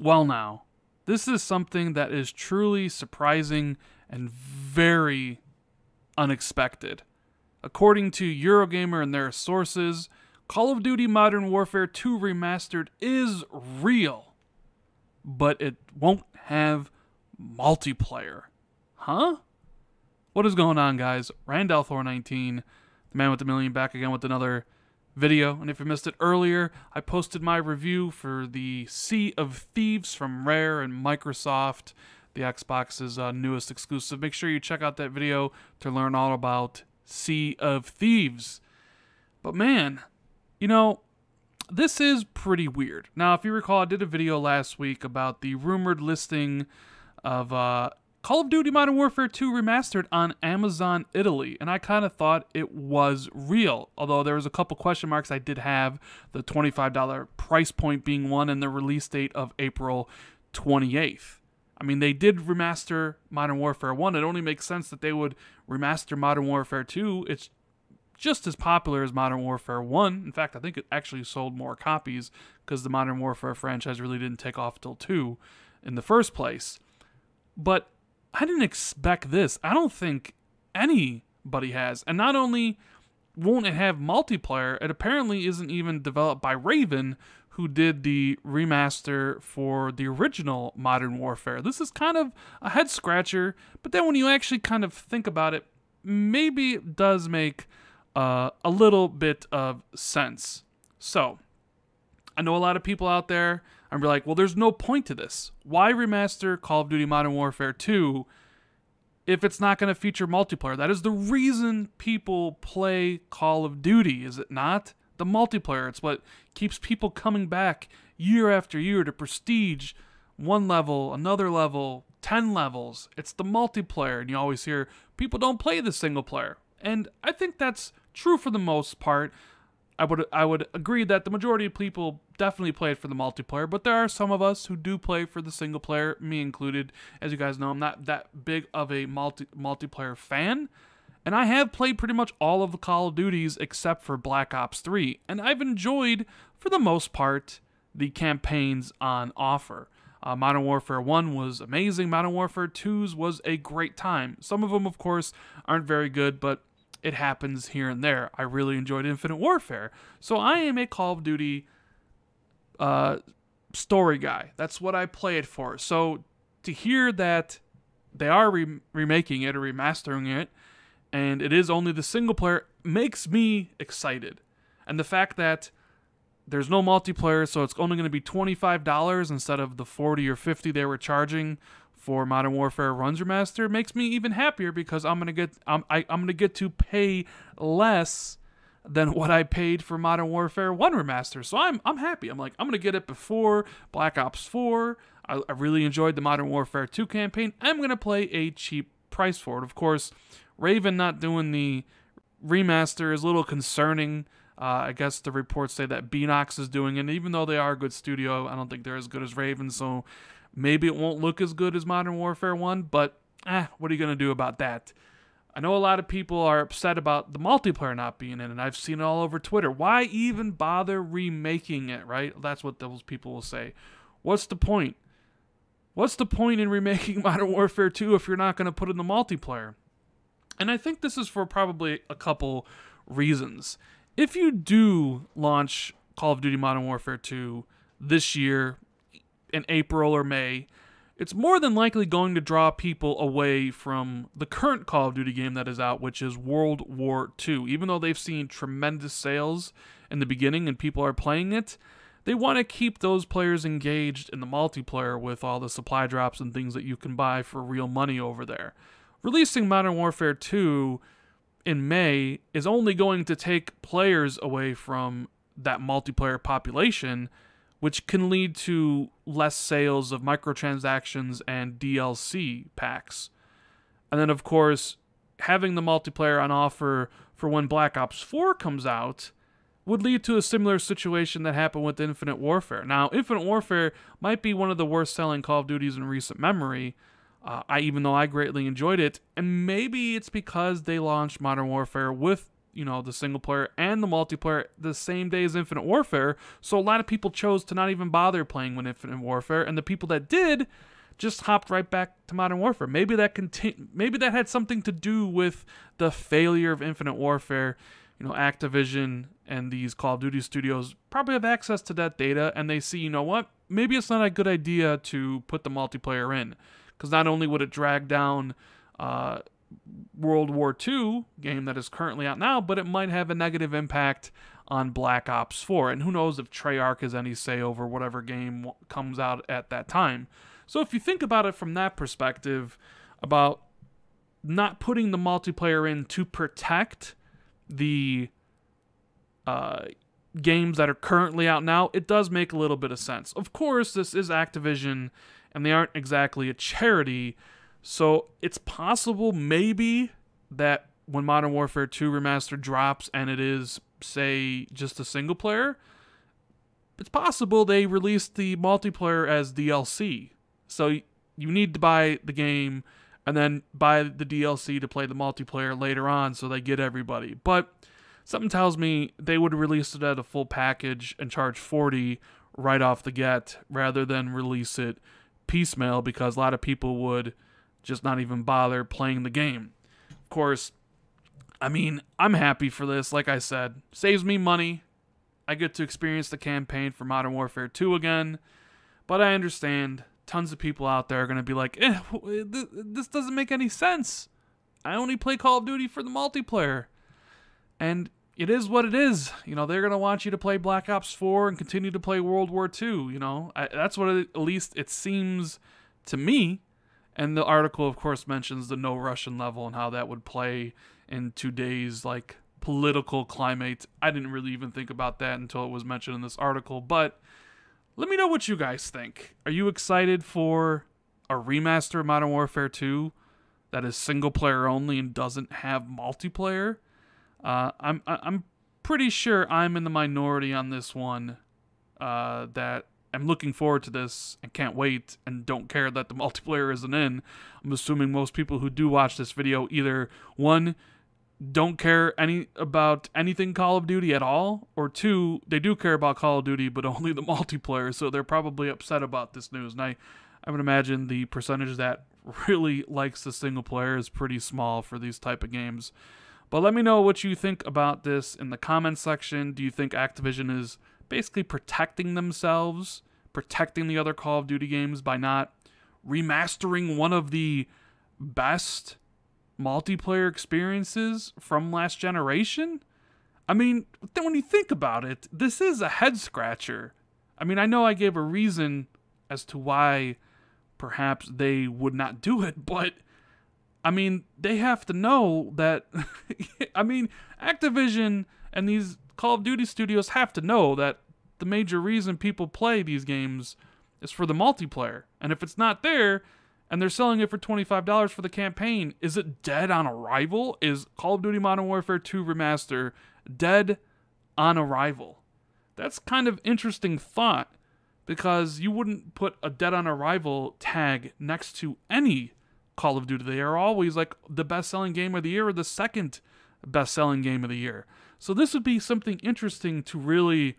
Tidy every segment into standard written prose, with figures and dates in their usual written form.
Well now, this is something that is truly surprising and very unexpected. According to Eurogamer and their sources, Call of Duty Modern Warfare 2 Remastered is real, but it won't have multiplayer. Huh? What is going on, guys? Randall419, the man with the million, back again with another video. And if you missed it earlier, I posted my review for the Sea of Thieves from Rare and Microsoft, the Xbox's newest exclusive. Make sure you check out that video to learn all about Sea of Thieves. But man, you know, this is pretty weird. Now, if you recall, I did a video last week about the rumored listing of Call of Duty Modern Warfare 2 Remastered on Amazon Italy, and I kind of thought it was real, although there was a couple question marks I did have, the $25 price point being one and the release date of April 28th. I mean, they did remaster Modern Warfare 1. It only makes sense that they would remaster Modern Warfare 2. It's just as popular as Modern Warfare 1. In fact, I think it actually sold more copies because the Modern Warfare franchise really didn't take off till 2 in the first place. But I didn't expect this. I don't think anybody has. And not only won't it have multiplayer, it apparently isn't even developed by Raven, who did the remaster for the original Modern Warfare. This is kind of a head scratcher, but then when you actually kind of think about it, maybe it does make a little bit of sense. So, I know a lot of people out there are like, well, there's no point to this. Why remaster Call of Duty Modern Warfare 2 if it's not going to feature multiplayer? That is the reason people play Call of Duty, is it not? The multiplayer. It's what keeps people coming back year after year to Prestige, one level, another level, 10 levels. It's the multiplayer, and you always hear people don't play the single player. And I think that's true for the most part. I would agree that the majority of people definitely play it for the multiplayer, but there are some of us who do play for the single player, me included. As you guys know, I'm not that big of a multiplayer fan, and I have played pretty much all of the Call of Duties except for Black Ops 3, and I've enjoyed, for the most part, the campaigns on offer. Modern Warfare 1 was amazing. Modern Warfare 2's was a great time. Some of them, of course, aren't very good, but it happens here and there. I really enjoyed Infinite Warfare. So I am a Call of Duty story guy. That's what I play it for. So to hear that they are remaking it or remastering it, and it is only the single player, makes me excited. And the fact that there's no multiplayer, so it's only going to be $25 instead of the $40 or $50 they were charging for Modern Warfare Runs Remaster, makes me even happier because I'm gonna get to pay less than what I paid for Modern Warfare 1 Remaster. So I'm happy. I'm gonna get it before Black Ops 4. I really enjoyed the Modern Warfare 2 campaign. I'm gonna play a cheap price for it. Of course, Raven not doing the remaster is a little concerning. I guess the reports say that Beanox is doing it, and even though they are a good studio, I don't think they're as good as Raven, so maybe it won't look as good as Modern Warfare 1, but what are you going to do about that? I know a lot of people are upset about the multiplayer not being in, and I've seen it all over Twitter. Why even bother remaking it, right? That's what those people will say. What's the point? What's the point in remaking Modern Warfare 2 if you're not going to put in the multiplayer? And I think this is for probably a couple reasons. If you do launch Call of Duty Modern Warfare 2 this year, in April or May, it's more than likely going to draw people away from the current Call of Duty game that is out, which is World War II. Even though they've seen tremendous sales in the beginning and people are playing it, they want to keep those players engaged in the multiplayer with all the supply drops and things that you can buy for real money over there. Releasing Modern Warfare 2 in May is only going to take players away from that multiplayer population, which can lead to less sales of microtransactions and DLC packs. And then, of course, having the multiplayer on offer for when Black Ops 4 comes out would lead to a similar situation that happened with Infinite Warfare. Now, Infinite Warfare might be one of the worst-selling Call of Duties in recent memory, even though I greatly enjoyed it, and maybe it's because they launched Modern Warfare with the single player and the multiplayer the same day as Infinite Warfare. So a lot of people chose to not even bother playing with Infinite Warfare, and the people that did just hopped right back to Modern Warfare. Maybe that had something to do with the failure of Infinite Warfare. Activision and these Call of Duty studios probably have access to that data, and they see, you know what, maybe it's not a good idea to put the multiplayer in, because not only would it drag down World War II game that is currently out now, but it might have a negative impact on Black Ops 4, and who knows if Treyarch has any say over whatever game comes out at that time. So if you think about it from that perspective, about not putting the multiplayer in to protect the games that are currently out now, it does make a little bit of sense. Of course, this is Activision, and they aren't exactly a charity, so it's possible maybe that when Modern Warfare 2 Remastered drops and it is, say, just a single player, it's possible they release the multiplayer as DLC. So you need to buy the game and then buy the DLC to play the multiplayer later on, so they get everybody. But something tells me they would release it at a full package and charge $40 right off the get, rather than release it piecemeal, because a lot of people would just not even bother playing the game. Of course, I'm happy for this. Like I said, saves me money. I get to experience the campaign for Modern Warfare 2 again. But I understand tons of people out there are going to be like, this doesn't make any sense. I only play Call of Duty for the multiplayer. And it is what it is. They're going to want you to play Black Ops 4 and continue to play World War II. That's what at least it seems to me. And the article, of course, mentions the no Russian level and how that would play in today's political climate. I didn't really even think about that until it was mentioned in this article. But let me know what you guys think. Are you excited for a remaster of Modern Warfare 2 that is single player only and doesn't have multiplayer? I'm pretty sure I'm in the minority on this one, that I'm looking forward to this and can't wait and don't care that the multiplayer isn't in. I'm assuming most people who do watch this video either, one, don't care about anything Call of Duty at all, or two, they do care about Call of Duty but only the multiplayer, so they're probably upset about this news. And I would imagine the percentage that really likes the single player is pretty small for these type of games. But let me know what you think about this in the comments section. Do you think Activision is basically protecting themselves, protecting the other Call of Duty games by not remastering one of the best multiplayer experiences from last generation? When you think about it, this is a head scratcher. I know I gave a reason as to why perhaps they would not do it, but they have to know that Activision and these Call of Duty studios have to know that the major reason people play these games is for the multiplayer. And if it's not there, and they're selling it for $25 for the campaign, is it dead on arrival? Is Call of Duty Modern Warfare 2 Remaster dead on arrival? That's kind of interesting thought, because you wouldn't put a dead on arrival tag next to any Call of Duty. They are always the best-selling game of the year or the second best-selling game of the year. So this would be something interesting to really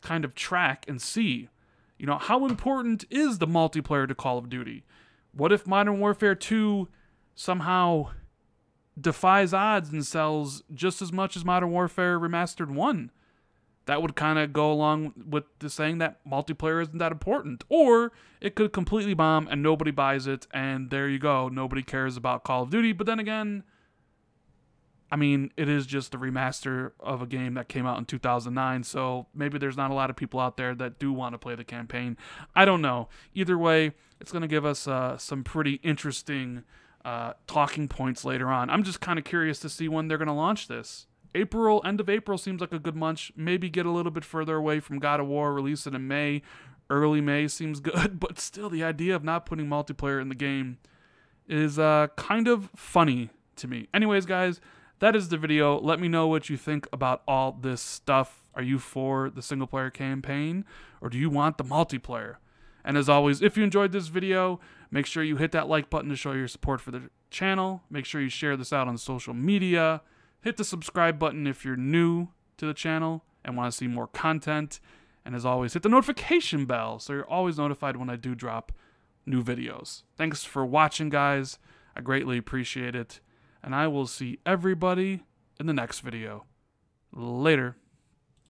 kind of track and see. How important is the multiplayer to Call of Duty? What if Modern Warfare 2 somehow defies odds and sells just as much as Modern Warfare Remastered 1? That would kind of go along with the saying that multiplayer isn't that important. Or it could completely bomb and nobody buys it, and there you go. Nobody cares about Call of Duty. But then again, it is just a remaster of a game that came out in 2009, so maybe there's not a lot of people out there that do want to play the campaign. I don't know. Either way, it's going to give us some pretty interesting talking points later on. I'm just kind of curious to see when they're going to launch this. End of April seems like a good month. Maybe get a little bit further away from God of War, release it in May. Early May seems good, but still the idea of not putting multiplayer in the game is kind of funny to me. Anyways, guys, that is the video. Let me know what you think about all this stuff. Are you for the single player campaign, or do you want the multiplayer? And as always, if you enjoyed this video, make sure you hit that like button to show your support for the channel. Make sure you share this out on social media. Hit the subscribe button if you're new to the channel and want to see more content. And as always, hit the notification bell so you're always notified when I do drop new videos. Thanks for watching, guys. I greatly appreciate it. And I will see everybody in the next video. Later.